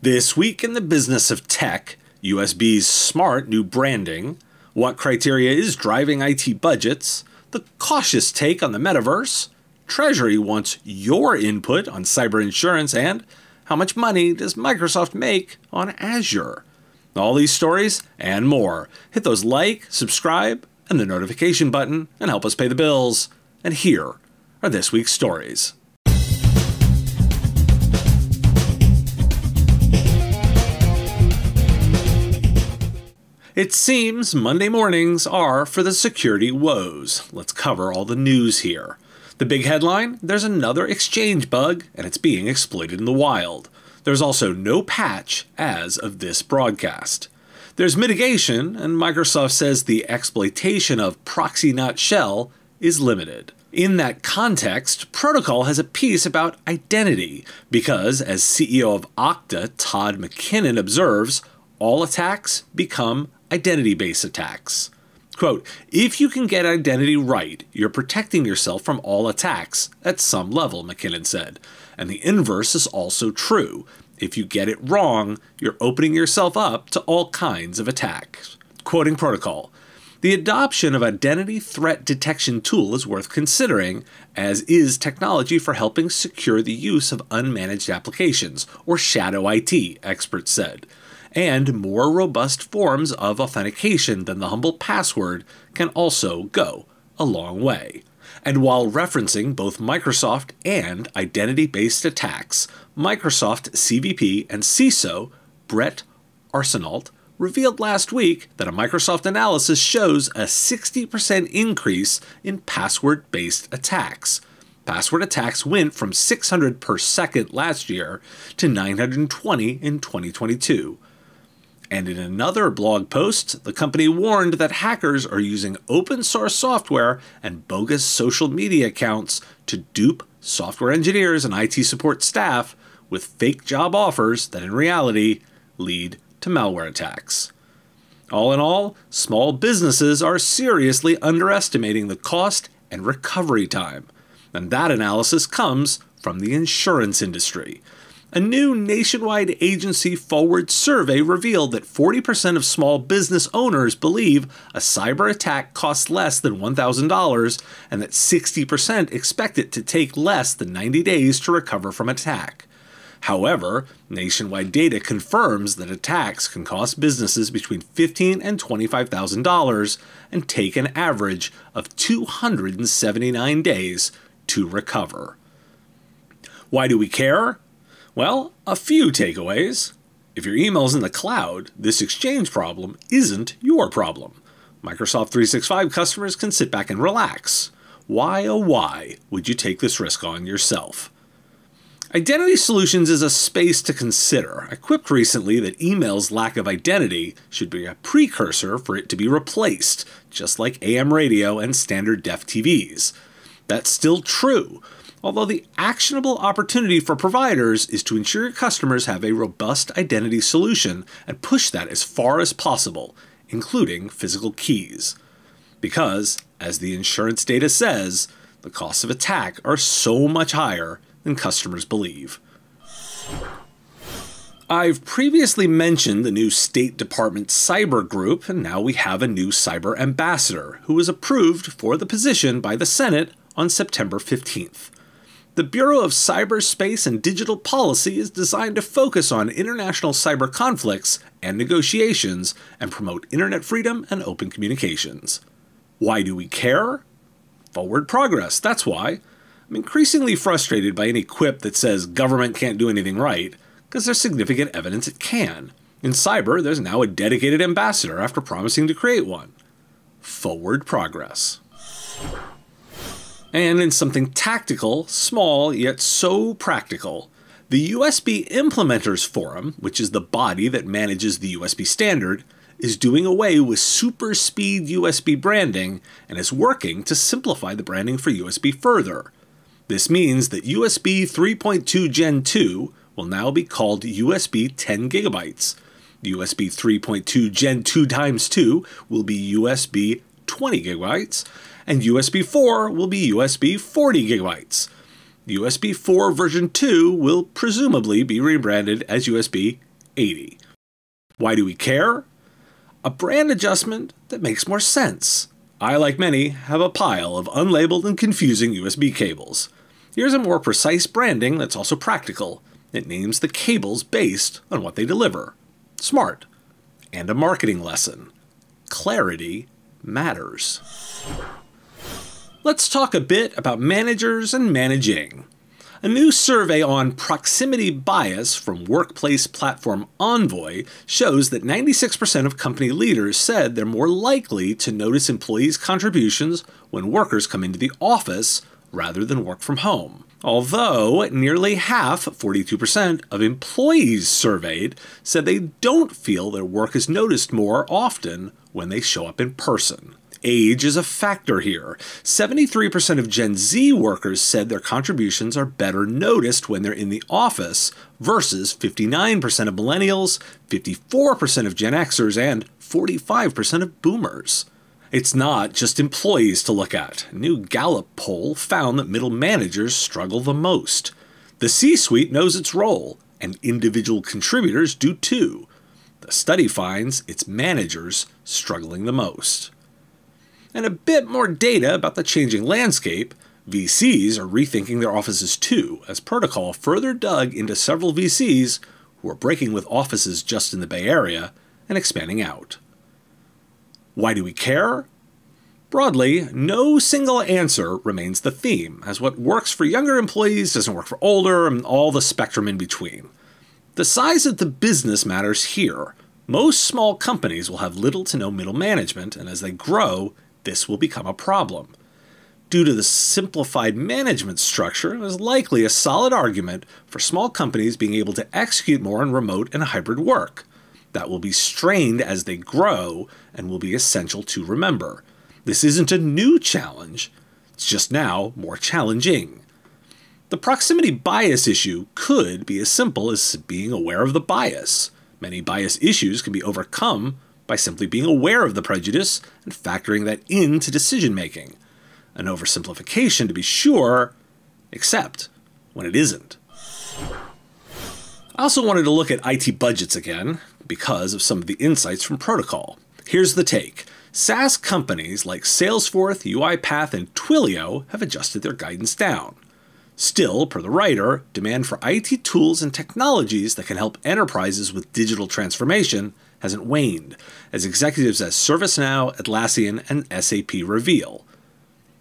This week in the business of tech, USB's smart new branding, what criteria is driving IT budgets, the cautious take on the metaverse, Treasury wants your input on cyber insurance, and how much money does Microsoft make on Azure? All these stories and more. Hit those like, subscribe, and the notification button and help us pay the bills. And here are this week's stories. It seems Monday mornings are for the security woes. Let's cover all the news here. The big headline, there's another Exchange bug, and it's being exploited in the wild. There's also no patch as of this broadcast. There's mitigation, and Microsoft says the exploitation of proxy not shell is limited. In that context, Protocol has a piece about identity, because as CEO of Okta, Todd McKinnon, observes, all attacks become identity-based attacks. Quote, if you can get identity right, you're protecting yourself from all attacks at some level, McKinnon said. And the inverse is also true. If you get it wrong, you're opening yourself up to all kinds of attacks. Quoting Protocol, the adoption of identity threat detection tool is worth considering, as is technology for helping secure the use of unmanaged applications, or shadow IT, experts said. And more robust forms of authentication than the humble password can also go a long way. And while referencing both Microsoft and identity-based attacks, Microsoft CVP and CISO Brett Arsenault revealed last week that a Microsoft analysis shows a 60% increase in password-based attacks. Password attacks went from 600 per second last year to 920 in 2022. And in another blog post, the company warned that hackers are using open source software and bogus social media accounts to dupe software engineers and IT support staff with fake job offers that in reality lead to malware attacks. All in all, small businesses are seriously underestimating the cost and recovery time. And that analysis comes from the insurance industry. A new nationwide agency forward survey revealed that 40% of small business owners believe a cyber attack costs less than $1,000 and that 60% expect it to take less than 90 days to recover from an attack. However, nationwide data confirms that attacks can cost businesses between $15,000 and $25,000 and take an average of 279 days to recover. Why do we care? Well, a few takeaways. If your email's in the cloud, this Exchange problem isn't your problem. Microsoft 365 customers can sit back and relax. Why, oh why, would you take this risk on yourself? Identity solutions is a space to consider. I quipped recently that email's lack of identity should be a precursor for it to be replaced, just like AM radio and standard def TVs. That's still true. Although the actionable opportunity for providers is to ensure your customers have a robust identity solution and push that as far as possible, including physical keys. Because, as the insurance data says, the costs of attack are so much higher than customers believe. I've previously mentioned the new State Department cyber group, and now we have a new cyber ambassador who was approved for the position by the Senate on September 15th. The Bureau of Cyberspace and Digital Policy is designed to focus on international cyber conflicts and negotiations and promote internet freedom and open communications. Why do we care? Forward progress, that's why. I'm increasingly frustrated by any quip that says government can't do anything right, because there's significant evidence it can. In cyber, there's now a dedicated ambassador after promising to create one. Forward progress. And in something tactical, small, yet so practical, the USB Implementers Forum, which is the body that manages the USB standard, is doing away with super speed USB branding and is working to simplify the branding for USB further. This means that USB 3.2 Gen 2 will now be called USB 10 GB. USB 3.2 Gen 2 times 2 will be USB 20 GB, and USB 4 will be USB 40 GB. USB 4 version 2 will presumably be rebranded as USB 80. Why do we care? A brand adjustment that makes more sense. I, like many, have a pile of unlabeled and confusing USB cables. Here's a more precise branding that's also practical. It names the cables based on what they deliver. Smart. And a marketing lesson. Clarity matters. Let's talk a bit about managers and managing. A new survey on proximity bias from workplace platform Envoy shows that 96% of company leaders said they're more likely to notice employees' contributions when workers come into the office rather than work from home. Although nearly half, 42%, of employees surveyed said they don't feel their work is noticed more often when they show up in person. Age is a factor here. 73% of Gen Z workers said their contributions are better noticed when they're in the office versus 59% of millennials, 54% of Gen Xers, and 45% of boomers. It's not just employees to look at. A new Gallup poll found that middle managers struggle the most. The C-suite knows its role, and individual contributors do too. The study finds it's managers struggling the most. And a bit more data about the changing landscape, VCs are rethinking their offices too, as Protocol further dug into several VCs who are breaking with offices just in the Bay Area and expanding out. Why do we care? Broadly, no single answer remains the theme, as what works for younger employees doesn't work for older, and all the spectrum in between. The size of the business matters here. Most small companies will have little to no middle management, and as they grow, this will become a problem. Due to the simplified management structure, there's likely a solid argument for small companies being able to execute more on remote and hybrid work. That will be strained as they grow and will be essential to remember. This isn't a new challenge, it's just now more challenging. The proximity bias issue could be as simple as being aware of the bias. Many bias issues can be overcome by simply being aware of the prejudice and factoring that into decision-making. An oversimplification, to be sure, except when it isn't. I also wanted to look at IT budgets again, because of some of the insights from Protocol. Here's the take. SaaS companies like Salesforce, UiPath, and Twilio have adjusted their guidance down. Still, per the writer, demand for IT tools and technologies that can help enterprises with digital transformation hasn't waned, as executives at ServiceNow, Atlassian, and SAP reveal.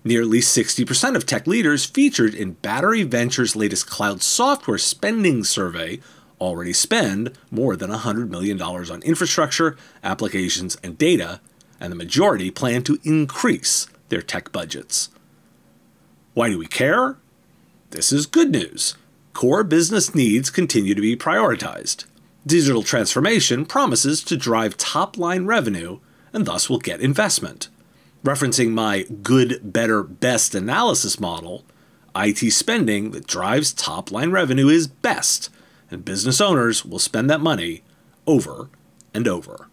Nearly 60% of tech leaders featured in Battery Ventures' latest cloud software spending survey already spend more than $100 million on infrastructure, applications, and data, and the majority plan to increase their tech budgets. Why do we care? This is good news. Core business needs continue to be prioritized. Digital transformation promises to drive top-line revenue and thus will get investment. Referencing my good, better, best analysis model, IT spending that drives top-line revenue is best, and business owners will spend that money over and over.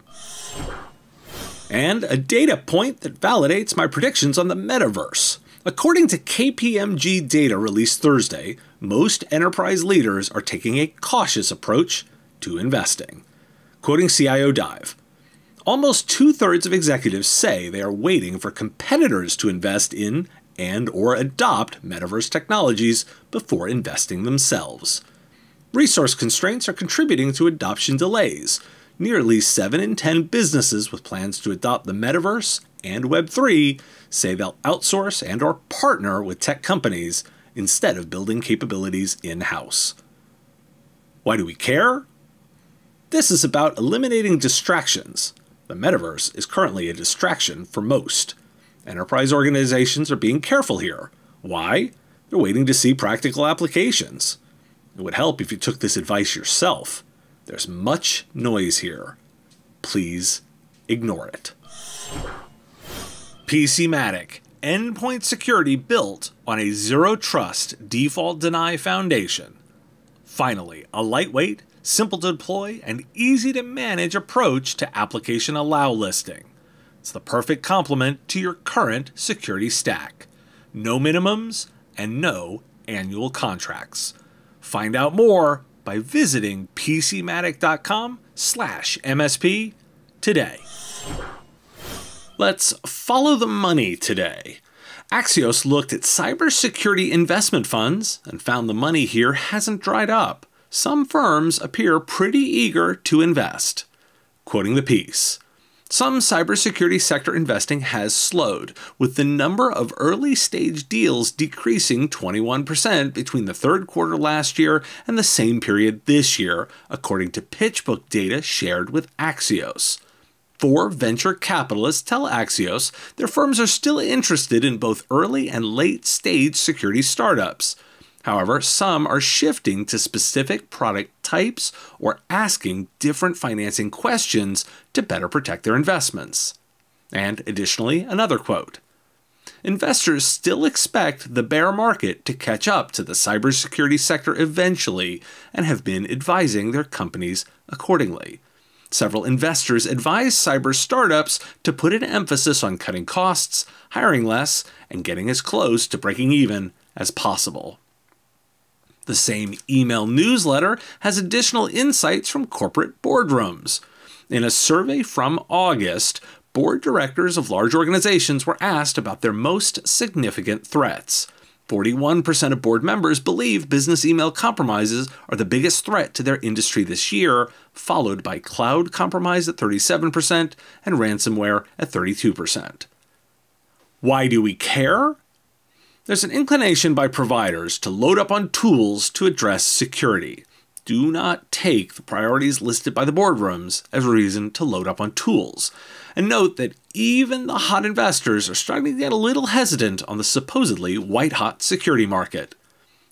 And a data point that validates my predictions on the metaverse. According to KPMG data released Thursday, most enterprise leaders are taking a cautious approach to investing. Quoting CIO Dive, almost 2/3 of executives say they are waiting for competitors to invest in and/or adopt metaverse technologies before investing themselves. Resource constraints are contributing to adoption delays. Nearly 7 in 10 businesses with plans to adopt the metaverse and Web3 say they'll outsource and/or partner with tech companies instead of building capabilities in-house. Why do we care? This is about eliminating distractions. The metaverse is currently a distraction for most. Enterprise organizations are being careful here. Why? They're waiting to see practical applications. It would help if you took this advice yourself. There's much noise here. Please ignore it. PC Matic, endpoint security built on a zero-trust default deny foundation. Finally, a lightweight, simple to deploy, and easy to manage approach to application allow listing. It's the perfect complement to your current security stack. No minimums and no annual contracts. Find out more by visiting PCMatic.com/MSP today. Let's follow the money today. Axios looked at cybersecurity investment funds and found the money here hasn't dried up. Some firms appear pretty eager to invest. Quoting the piece, some cybersecurity sector investing has slowed, with the number of early-stage deals decreasing 21% between the third quarter last year and the same period this year, according to PitchBook data shared with Axios. 4 venture capitalists tell Axios their firms are still interested in both early and late-stage security startups. However, some are shifting to specific product types or asking different financing questions to better protect their investments. And additionally, another quote, investors still expect the bear market to catch up to the cybersecurity sector eventually and have been advising their companies accordingly. Several investors advise cyber startups to put an emphasis on cutting costs, hiring less, and getting as close to breaking even as possible. The same email newsletter has additional insights from corporate boardrooms. In a survey from August, board directors of large organizations were asked about their most significant threats. 41% of board members believe business email compromises are the biggest threat to their industry this year, followed by cloud compromise at 37% and ransomware at 32%. Why do we care? There's an inclination by providers to load up on tools to address security. Do not take the priorities listed by the boardrooms as a reason to load up on tools. And note that even the hot investors are starting to get a little hesitant on the supposedly white-hot security market.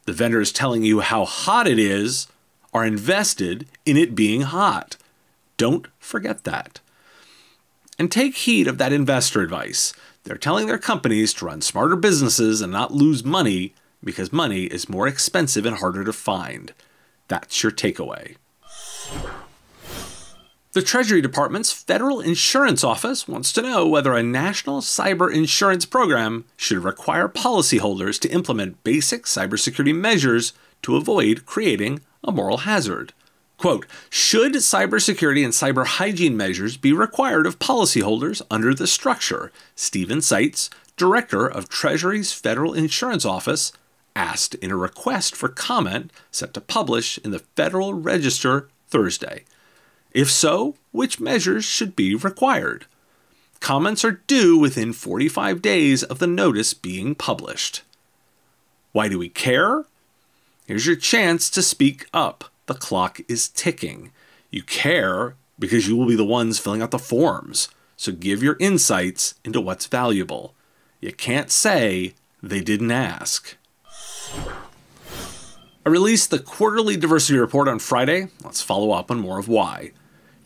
The vendors telling you how hot it is are invested in it being hot. Don't forget that. And take heed of that investor advice. They're telling their companies to run smarter businesses and not lose money because money is more expensive and harder to find. That's your takeaway. The Treasury Department's Federal Insurance Office wants to know whether a national cyber insurance program should require policyholders to implement basic cybersecurity measures to avoid creating a moral hazard. Quote, should cybersecurity and cyber hygiene measures be required of policyholders under the structure? Stephen Seitz, Director of Treasury's Federal Insurance Office, asked in a request for comment set to publish in the Federal Register Thursday. If so, which measures should be required? Comments are due within 45 days of the notice being published. Why do we care? Here's your chance to speak up. The clock is ticking. You care because you will be the ones filling out the forms. So give your insights into what's valuable. You can't say they didn't ask. I released the quarterly diversity report on Friday. Let's follow up on more of why.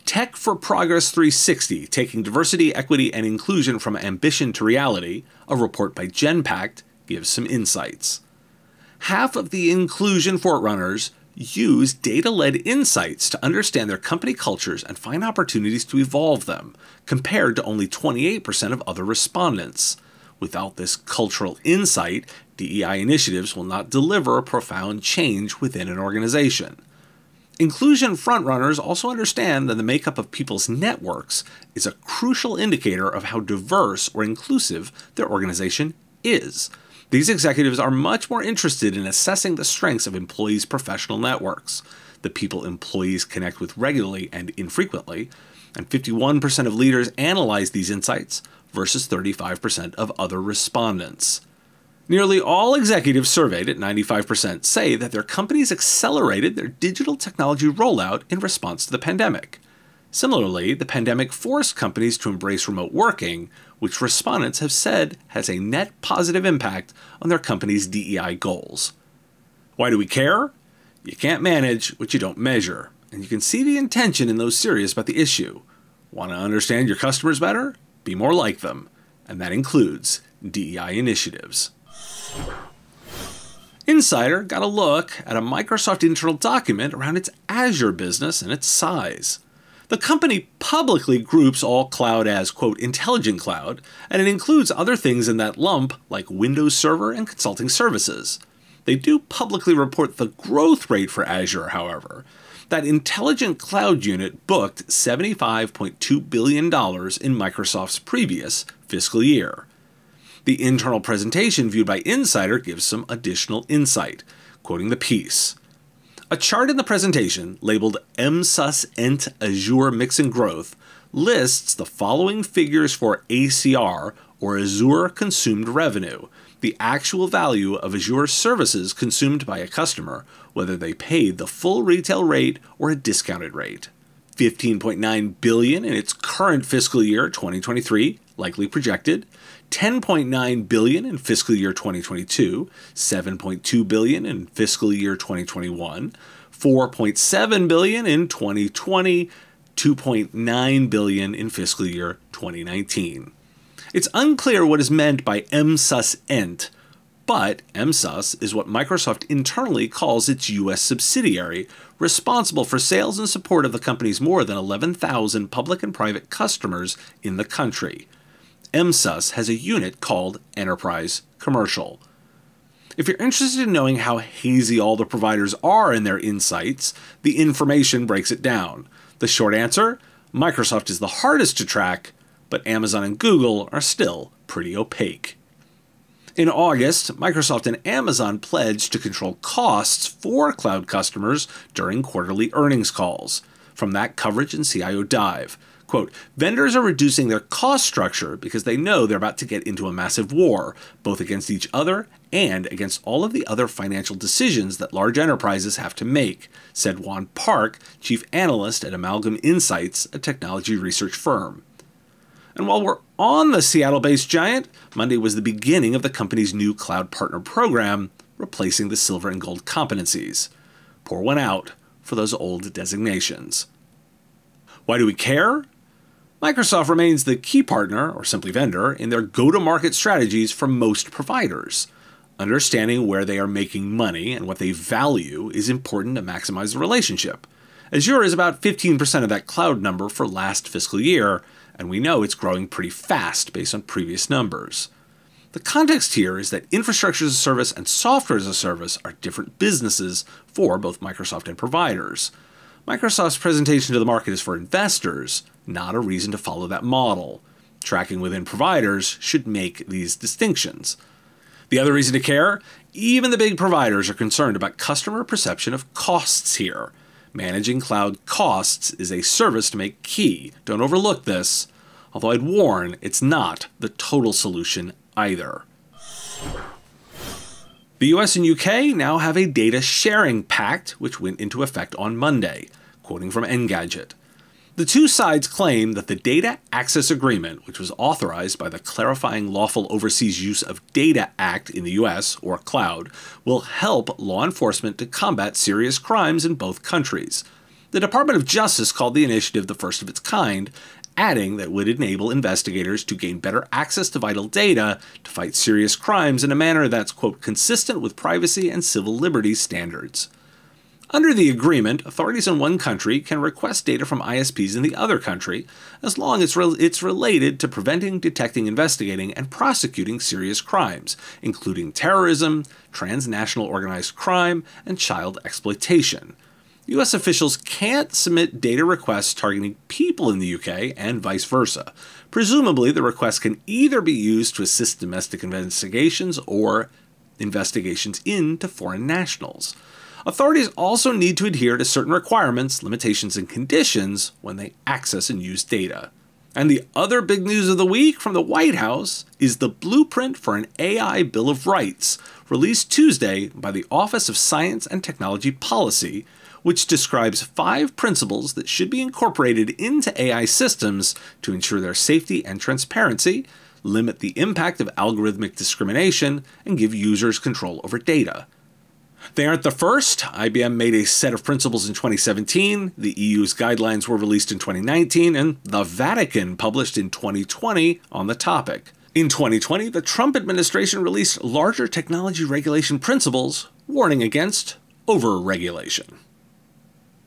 Tech for Progress 360, taking diversity, equity, and inclusion from ambition to reality, a report by Genpact, gives some insights. Half of the inclusion forerunners use data-led insights to understand their company cultures and find opportunities to evolve them, compared to only 28% of other respondents. Without this cultural insight, DEI initiatives will not deliver a profound change within an organization. Inclusion frontrunners also understand that the makeup of people's networks is a crucial indicator of how diverse or inclusive their organization is. These executives are much more interested in assessing the strengths of employees' professional networks, the people employees connect with regularly and infrequently, and 51% of leaders analyze these insights versus 35% of other respondents. Nearly all executives surveyed at 95% say that their companies accelerated their digital technology rollout in response to the pandemic. Similarly, the pandemic forced companies to embrace remote working, which respondents have said has a net positive impact on their company's DEI goals. Why do we care? You can't manage what you don't measure, and you can see the intention in those serious about the issue. Want to understand your customers better? Be more like them, and that includes DEI initiatives. Insider got a look at a Microsoft internal document around its Azure business and its size. The company publicly groups all cloud as, quote, intelligent cloud, and it includes other things in that lump like Windows Server and consulting services. They do publicly report the growth rate for Azure, however. That intelligent cloud unit booked $75.2 billion in Microsoft's previous fiscal year. The internal presentation viewed by Insider gives some additional insight, quoting the piece. A chart in the presentation, labeled MSUS Ent Azure Mix and Growth, lists the following figures for ACR, or Azure Consumed Revenue, the actual value of Azure services consumed by a customer, whether they paid the full retail rate or a discounted rate. $15.9 billion in its current fiscal year 2023, likely projected, $10.9 billion in fiscal year 2022, $7.2 billion in fiscal year 2021, $4.7 billion in 2020, $2.9 billion in fiscal year 2019. It's unclear what is meant by MSUS Ent, but MSUS is what Microsoft internally calls its U.S. subsidiary, responsible for sales and support of the company's more than 11,000 public and private customers in the country. MSUS has a unit called Enterprise Commercial. If you're interested in knowing how hazy all the providers are in their insights, the information breaks it down. The short answer? Microsoft is the hardest to track, but Amazon and Google are still pretty opaque. In August, Microsoft and Amazon pledged to control costs for cloud customers during quarterly earnings calls. From that coverage in CIO Dive, quote, vendors are reducing their cost structure because they know they're about to get into a massive war, both against each other and against all of the other financial decisions that large enterprises have to make, said Juan Park, chief analyst at Amalgam Insights, a technology research firm. And while we're on the Seattle-based giant, Monday was the beginning of the company's new cloud partner program, replacing the silver and gold competencies. Pour one out for those old designations. Why do we care? Microsoft remains the key partner, or simply vendor, in their go-to-market strategies for most providers. Understanding where they are making money and what they value is important to maximize the relationship. Azure is about 15% of that cloud number for last fiscal year, and we know it's growing pretty fast based on previous numbers. The context here is that infrastructure as a service and software as a service are different businesses for both Microsoft and providers. Microsoft's presentation to the market is for investors, not a reason to follow that model. Tracking within providers should make these distinctions. The other reason to care? Even the big providers are concerned about customer perception of costs here. Managing cloud costs is a service to make key. Don't overlook this, although I'd warn it's not the total solution either. The US and UK now have a data sharing pact, which went into effect on Monday, quoting from Engadget. The two sides claim that the Data Access Agreement, which was authorized by the Clarifying Lawful Overseas Use of Data Act in the US, or CLOUD, will help law enforcement to combat serious crimes in both countries. The Department of Justice called the initiative the first of its kind, adding that it would enable investigators to gain better access to vital data to fight serious crimes in a manner that's, quote, consistent with privacy and civil liberties standards. Under the agreement, authorities in one country can request data from ISPs in the other country, as long as it's related to preventing, detecting, investigating, and prosecuting serious crimes, including terrorism, transnational organized crime, and child exploitation. U.S. officials can't submit data requests targeting people in the UK and vice versa. Presumably, the request can either be used to assist domestic investigations or investigations into foreign nationals. Authorities also need to adhere to certain requirements, limitations, and conditions when they access and use data. And the other big news of the week from the White House is the blueprint for an AI Bill of Rights, released Tuesday by the Office of Science and Technology Policy, which describes 5 principles that should be incorporated into AI systems to ensure their safety and transparency, limit the impact of algorithmic discrimination, and give users control over data. They aren't the first. IBM made a set of principles in 2017, the EU's guidelines were released in 2019, and the Vatican published in 2020 on the topic. In 2020, the Trump administration released larger technology regulation principles, warning against over-regulation.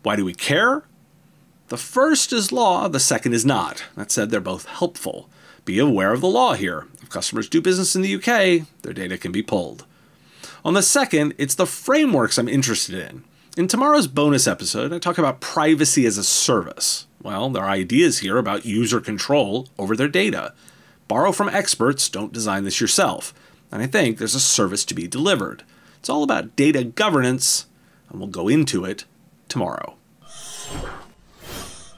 Why do we care? The first is law, the second is not. That said, they're both helpful. Be aware of the law here. If customers do business in the UK, their data can be pulled. On the second, it's the frameworks I'm interested in. In tomorrow's bonus episode, I talk about privacy as a service. Well, there are ideas here about user control over their data. Borrow from experts, don't design this yourself. And I think there's a service to be delivered. It's all about data governance, and we'll go into it tomorrow.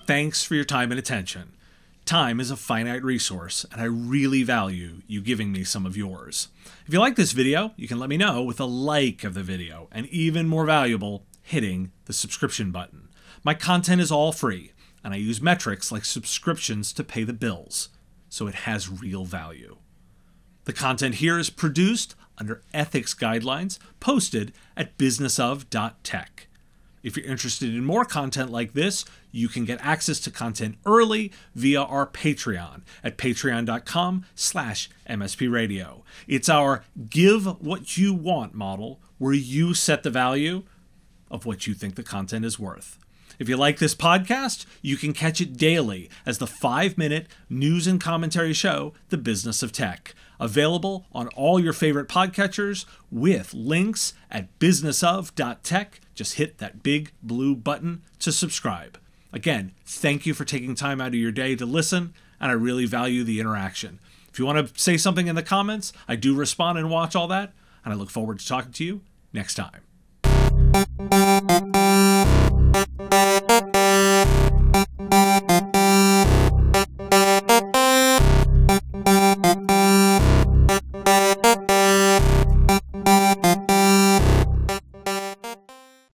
Thanks for your time and attention. Time is a finite resource, and I really value you giving me some of yours. If you like this video, you can let me know with a like of the video, and even more valuable, hitting the subscription button. My content is all free, and I use metrics like subscriptions to pay the bills, so it has real value. The content here is produced under ethics guidelines posted at businessof.tech. If you're interested in more content like this, you can get access to content early via our Patreon at patreon.com/MSPradio. It's our give what you want model where you set the value of what you think the content is worth. If you like this podcast, you can catch it daily as the 5-minute news and commentary show, The Business of Tech, available on all your favorite podcatchers with links at businessof.tech. Just hit that big blue button to subscribe. Again, thank you for taking time out of your day to listen, and I really value the interaction. If you want to say something in the comments, I do respond and watch all that, and I look forward to talking to you next time.